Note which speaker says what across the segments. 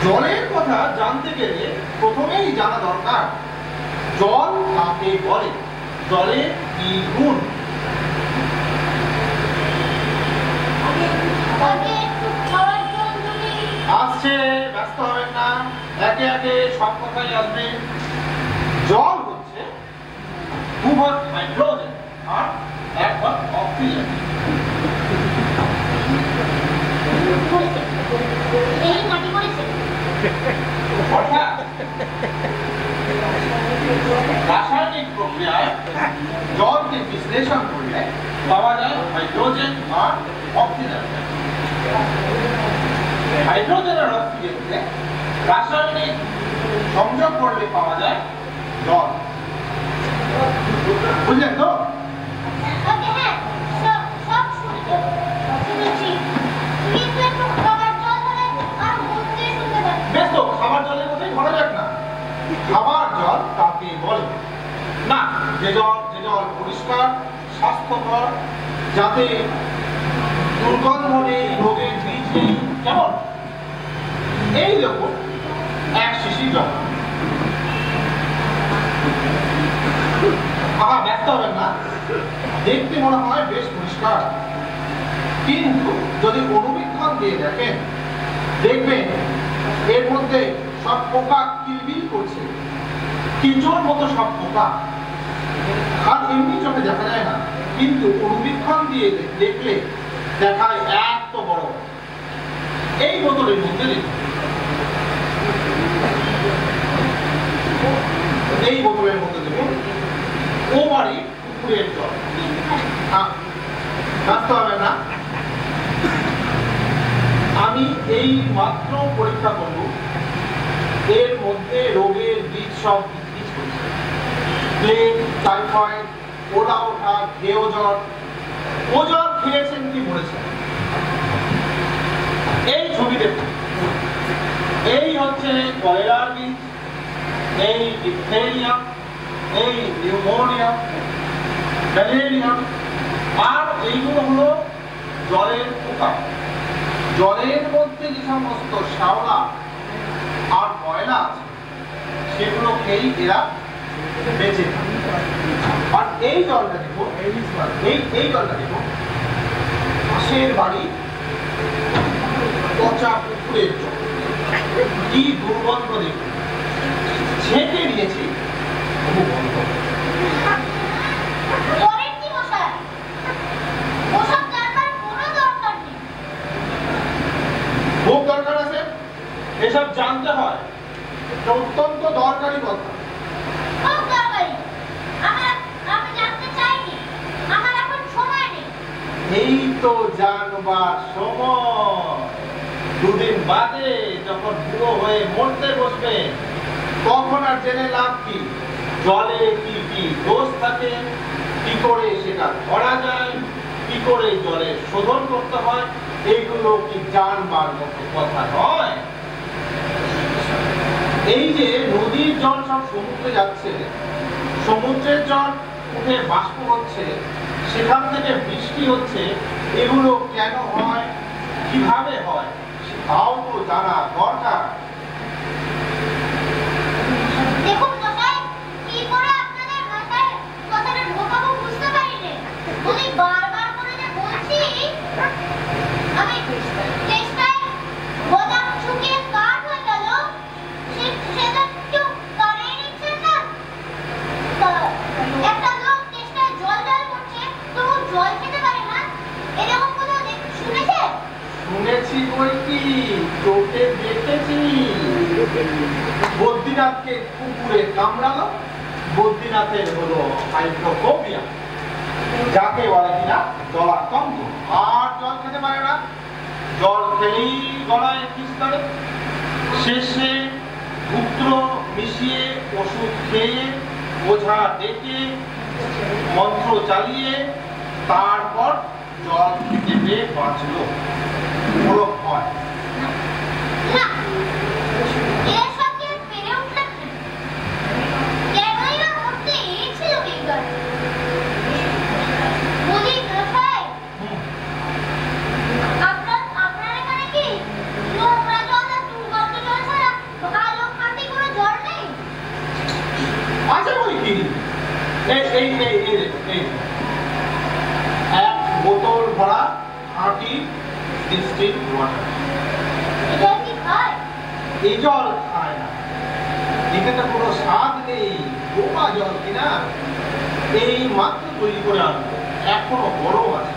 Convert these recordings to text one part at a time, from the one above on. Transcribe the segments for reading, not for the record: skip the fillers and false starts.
Speaker 1: জলের কথা জানতে গেলে প্রথমেই জানা দরকার জল কাকে বলে, জলের কি গুণ। আসছে, ব্যস্ত হবেন না, একে একে সব কথাই আসবে। জল হচ্ছে 2 ভাগ হাইড্রোজেন আর 1 ভাগ অক্সিজেন। রাসায়নিক প্রক্রিয়ায় জলকে বিশ্লেষণ করলে পাওয়া যায় হাইড্রোজেন আর অক্সিজেন। হাইড্রোজেন আর অক্সিজেনকে রাসায়নিক সংযোগ করলে পাওয়া যায় জল। বুঝলেন তো? বেশ তো, খাবার জলের কথাই ধরা যাক না। খাবার জল কাকে বলে? না, যে জল পরিষ্কার, স্বাস্থ্যকর, যাতে দুর্গন্ধ নেই, রোগের বীজ নেই, কেমন এই দেখুন 1 শিশি জল। ব্যস্ত হবেন না, দেখতে মনে হয় বেশ পরিষ্কার, কিন্তু যদি অনুবীক্ষণ দিয়ে দেখেন দেখবেন এর মধ্যে সব পোকা কিলবিল করছে, কিঞ্চোর মতো সব পোকা। আর এমনি চোখে দেখা যায় না, কিন্তু অনুবীক্ষণ দিয়ে দেখলে দেখায় এত বড়। এই বোতলের মধ্যে দেখুন, এই বোতলের মধ্যে দেখুন ওপারে পুকুরের জল। ব্যস্ত হবে না, আমি এই মাত্র পরীক্ষা করব এর মধ্যে রোগের বীজ সব বীজ করছে। প্লেগ, টাইফয়েড, ওলা ওঠা, ঘেও জ্বর। ও জ্বর খেয়েছেন কি মরেছেন? এই ছবি দেখুন, এই হচ্ছে কলেরার বীজ, এই ডিপথেরিয়া, এই নিউমোনিয়া, ম্যালেরিয়া, আর এইগুলো হলো জলের পোকা। জলের মধ্যে যে সমস্ত শ্যাওলা আর ময়লা আছে সেগুলো খেয়েই এরা বেঁচে থাকে। আর এই জলটা দেখো, এই জলটা দেখো পাশের বাড়ি পচা পুকুরের জল, কি দুর্গন্ধ দেখো, ছেঁকে দিয়েছি খুব গন্ধ। খুব দরকার আছে, এসব জানতে হয়, অত্যন্ত দরকারি কথা। এই তো জানবার সময়, দুদিন বাদে যখন বুড়ো হয়ে মরতে বসবে তখন আর জেনে লাভ কি? জলে কি কি দোষ থাকে, কি করে সেটা ধরা যায়, কি করে জলে শোধন করতে হয়, এইগুলো কি জানবার মতো কথা নয়? এই যে নদীর জল সব সমুদ্রে যাচ্ছে, সমুদ্রের জল উঠে বাষ্প হচ্ছে, সেখান থেকে বৃষ্টি হচ্ছে, এগুলো কেন হয়, কিভাবে হয়, তাও তো জানা দরকার।
Speaker 2: দেখুন মশাই, কি করে আপনাদের মাথায় কথাটা ঢোকাবো বুঝতে পারি না। বলি বারবার করে যে বলছি, আমি চেষ্টায় বোতাম ঠুকিয়ে কাট হয়ে গেল, সেটা কেউ কানেই নিচ্ছেন না। একটা লোক চেষ্টায় জল করছে, তবু জল খেতে পারে না, এরকম কোনো শুনেছে?
Speaker 1: শুনেছি বই কি, চোখে দেখেছি। বদ্রীনাথকে কুকুরে কামড়ালো, বদ্রীনাথের হলো হাইড্রোফোবিয়া, যাকে বলে কিনা জলাতঙ্ক, আর জল খেতে পারে না। জল খেলেই গলায় কিস করে, শেষে মূত্র মিশিয়ে ওষুধ খেয়ে ওঝা ডেকে মন্ত্র চালিয়ে তারপর জল খেতে পেয়ে বাঁচল। বড় হয়
Speaker 2: না, এসব কি পেরে উঠলেন না? কেনই না করতে ছিল বিজ্ঞান। বলি মশাই, আপনার এখানে কি নোংরা জল আর দুর্গন্ধ জল ছাড়া ভালো খাঁটি কোনো জল নেই?
Speaker 1: আছে বই কি, এক বোতল ভরা খাঁটি ডিস্টিল ওয়াটার।
Speaker 2: এটা কি খায়?
Speaker 1: এই জল খায় না, এখানে কোনো স্বাদ নেই, বোমা জল কিনা, এই মাত্র তৈরি করে আনবো, এখনো গরম আছে।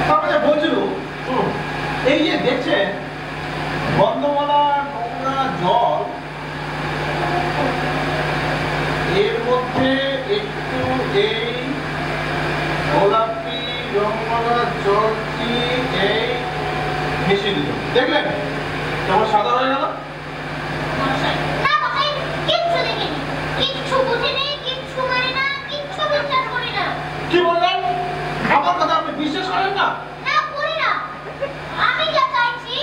Speaker 1: তারপরে বলছিল, শুনুন, এই যে দেখছেন গন্ধওয়ালা নোংরা জল, এর মধ্যে একটু এই গোলাপি রঙওয়ালা জলটি এই মিশিয়ে দিল, দেখলেন কেমন সাদা হয়ে গেল?
Speaker 2: না মশাই, কিচ্ছু দেখিনি, কিচ্ছু বুঝিনি, কিচ্ছু মানি না, কিচ্ছু বিশ্বাস করি না।
Speaker 1: কি বললেন? আমার কথা আপনি বিশ্বাস করেন না?
Speaker 2: না, করি না। আমি যা চাইছি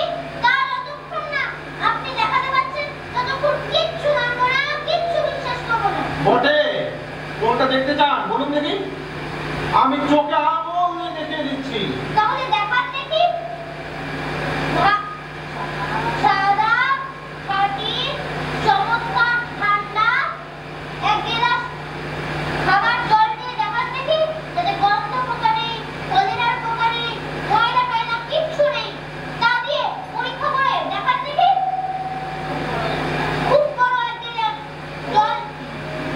Speaker 2: তা যতক্ষণ না আপনি দেখাতে পারছেন ততক্ষণ কিচ্ছু মানবো না, কিচ্ছু বিশ্বাস করবো না।
Speaker 1: বটে, কোনটা দেখতে চান বলুন দেখি, আমি চোখে আঙুল দিয়ে দেখিয়ে দিচ্ছি।
Speaker 2: তাহলে দেখান দেখি। সাদা, খাঁটি, চমৎকার ঠান্ডা এক গ্লাস খাবার জল দিয়ে দেখান দেখি, যাতে গন্ধ পোকা নেই, কলিরার পোকা নেই, ময়লা টয়লা কিচ্ছু নেই, তা দিয়ে পরীক্ষা করে দেখান দেখি। খুব বড় এক গ্লাস জল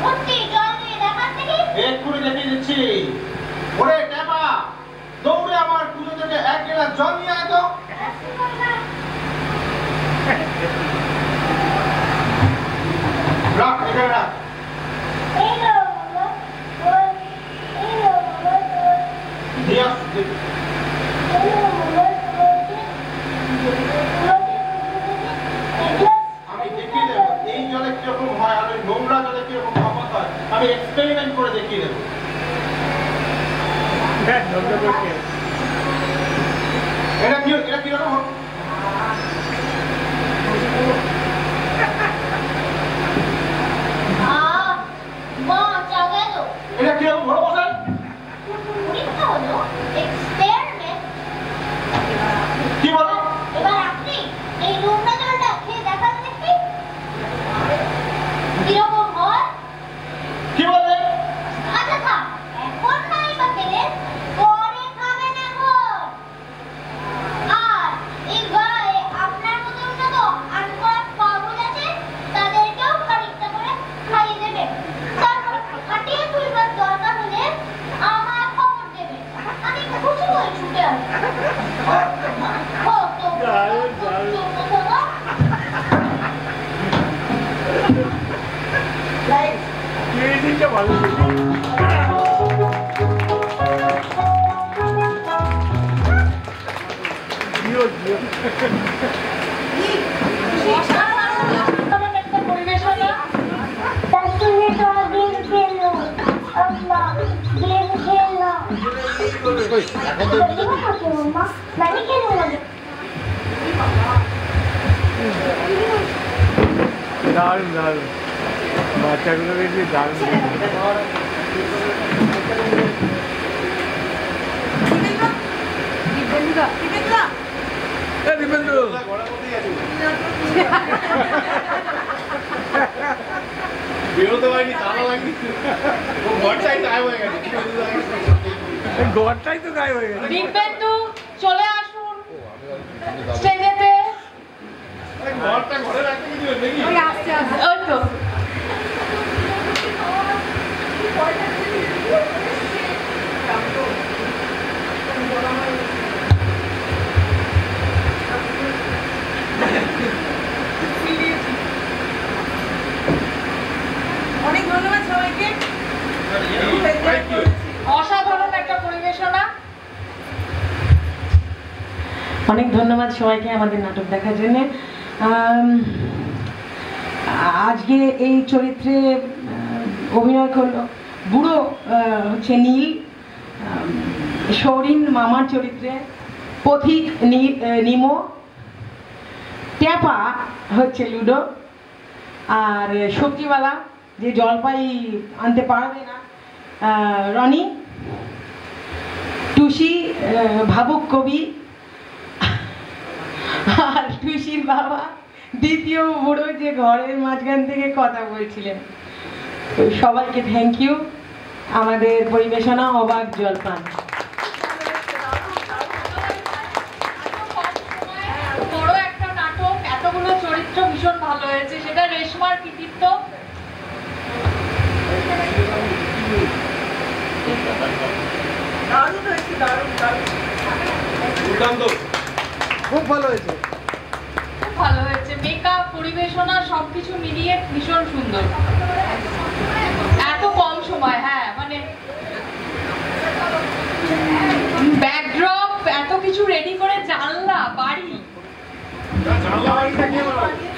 Speaker 2: ভর্তি জল দিয়ে দেখান দেখি।
Speaker 1: এক্ষুনি দেখিয়ে দিচ্ছি। ওরে ট্যাপা, দৌড়ে আমার পুজো থেকে এক গ্লাস জল নিয়ে আয় তো। রাখ, এখানে রাখ। নিয়ে আস, দেখি। আমি দেখিয়ে দেবো এই জলে কিরকম হয় আর ওই নোংরা জলে কিরকম তফাৎ হয়, আমি এক্সপেরিমেন্ট করে দেখিয়ে দেবো। এটা কিরকম হবে? এটা কিরকম বড় মশাই? কি বলো?
Speaker 2: এবার আপনি এই নোংরা জলটা খেয়ে দেখান দেখি কিরকম হয়।
Speaker 1: কি বললে?
Speaker 2: আচ্ছা থাক, এখন নাই বা খেলে পরে খাবেন এখন। আর এই গায়ে আপনার মতন যত আনকড়া পাগল আছে তাদেরকেও খানিকটা করে খাইয়ে দেবেন। তারপর খাটিয়ে তুলবার দরকার হলে আমার খবর দেবেন, আমি খুশি ছুটে আসে। কত বাবা।
Speaker 3: মিউজিকটা ভালো জিও জিও
Speaker 4: অসাধারণ একটা পরিবেশনা।
Speaker 3: দারুণ দারুণ বাচ্চাগুলোকে যে দারুণ
Speaker 1: বেরোতে পারিনি, তালা লাগনি, ঘরটাই গায়েব হয়ে গেছে।
Speaker 3: ঘরটাই তো গায়ে হয়ে গেছে।
Speaker 4: দিব্যেন্দু চলে আসুন স্টেজেতে।
Speaker 1: ঘরটা ঘরে রাখতে কিছু নাকি?
Speaker 4: ওই তো
Speaker 5: অনেক ধন্যবাদ সবাইকে।
Speaker 4: অসাধারণ একটা পরিবেশনা। অনেক ধন্যবাদ সবাইকে আমাদের নাটক দেখার জন্য। আজকে এই চরিত্রে অভিনয় করলো বুড়ো হচ্ছে নীল, সৌরিন মামার চরিত্রে পথিক নিমো, ট্যাপা হচ্ছে লুডো, আর সবজিওয়ালা যে জলপাই আনতে পারবে না রনি, টুসি ভাবুক কবি, আর টুসির বাবা দ্বিতীয় বুড়ো যে ঘরের মাঝখান থেকে কথা বলছিলেন। তো সবাইকে থ্যাংক ইউ। আমাদের পরিবেশনা অবাক জলপান। বড় একটা নাটক, এতগুলো চরিত্র ভীষণ ভালো হয়েছে, সেটা রেশমার কৃতিত্ব।
Speaker 5: দারুণ হয়েছে, দারুণ দারুণ।
Speaker 3: খুব ভালো হয়েছে,
Speaker 4: খুব ভালো হয়েছে। মেকআপ, পরিবেশনা সবকিছু মিলিয়ে ভীষণ সুন্দর। এত কম সময়, হ্যাঁ মানে ব্যাকড্রপ এত কিছু রেডি করে, জানলা বাড়ি
Speaker 1: জানলা বাড়িটা কে বানাবে?